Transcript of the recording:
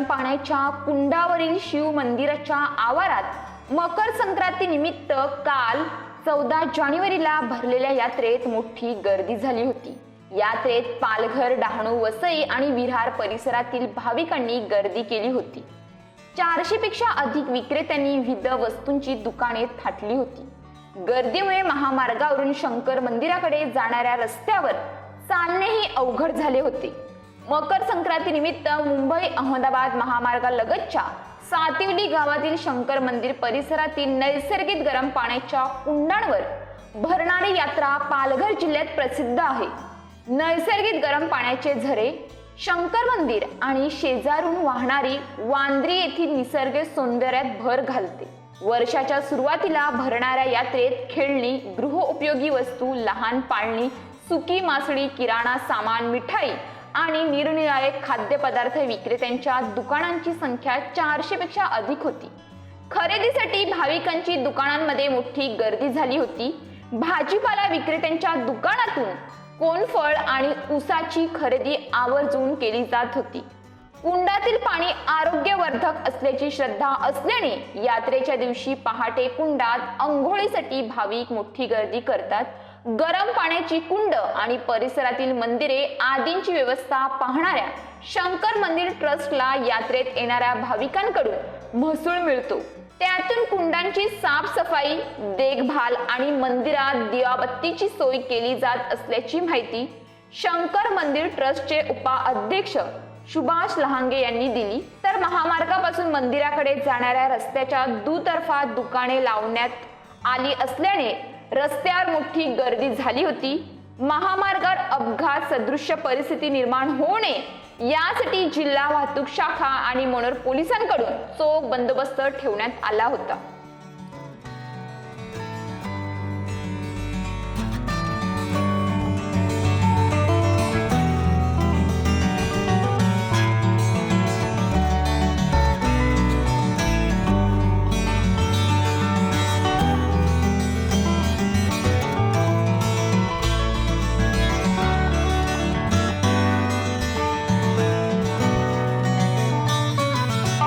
गरम पाण्याच्या कुंडावरील शिव मंदिराच्या आवारात मकर संक्रांती निमित्त काल 14 जानेवारीला भरलेल्या यात्रेत मोठी गर्दी झाली होती। यात्रेत पालघर, डहाणू, वसई आणि विरार परिसरातील भाविकांनी गर्दी केली होती। 400 पेक्षा अधिक विक्रेत्यांनी विविध वस्तूंची दुकाने थाटली होती। गर्दीमुळे महामार्गावरून शंकर मंदिराकडे जाणाऱ्या रस्त्यावर चालणेही अवघड झाले होते। मकर संक्रांती निमित्त मुंबई अहमदाबाद महामार्गालगतच्या सातिवली गावातील शंकर मंदिर परिसरातील नैसर्गिक गरम पाण्याच्या कुंडांवर भरणारी यात्रा पालघर जिल्ह्यात प्रसिद्ध आहे। नैसर्गिक गरम पाण्याचे झरे, शंकर मंदिर आणि शेजारून वाहणारी वांद्री येथील निसर्ग सौंदर्यात भर घालते। वर्षाच्या सुरुवातीला भरणाऱ्या यात्रेत खेळणी, गृहोपयोगी वस्तू, लहान पाळणी, सुकी मासळी, किराणा सामान, मिठाई आणि निरनिराळे खाद्यपदार्थ विक्रेत्यांच्या दुकानांची संख्या 400 पेक्षा अधिक होती। खरेदीसाठी भाविकांची दुकानांमध्ये मोठी गर्दी झाली होती। भाजीपाला विक्रेत्यांच्या दुकानातून कोणफळ आणि ऊसाची खरेदी आवर्जून केली जात होती। कुंडातील पाणी आरोग्यवर्धक असल्याची श्रद्धा असल्याने यात्रेच्या दिवशी पहाटे कुंडात अंघोळीसाठी भाविक मोठी गर्दी करतात। गरम पाण्याची कुंड आणि परिसरातील मंदिरे आदींची व्यवस्था पाहणाऱ्या शंकर मंदिर ट्रस्टला यात्रेत येणाऱ्या भाविकांकडून महसूल मिळतो। त्यातून कुंडांची साफसफाई, देखभाल आणि मंदिरात दिवाबत्तीची सोय केली जात असल्याची माहिती शंकर मंदिर ट्रस्टचे उपाध्यक्ष सुभाष लहांगे यांनी दिली। तर महामार्गापासून मंदिराकडे जाणाऱ्या रस्त्याच्या दुतर्फा दुकाने लावण्यात आली असल्याने रस्त्यावर मोठी गर्दी झाली होती। महामार्गावर अपघात सदृश्य परिस्थिती निर्माण होऊ नये यासाठी जिल्हा वाहतूक शाखा आणि मनोर पोलिसांकडून चोख बंदोबस्त ठेवण्यात आला होता।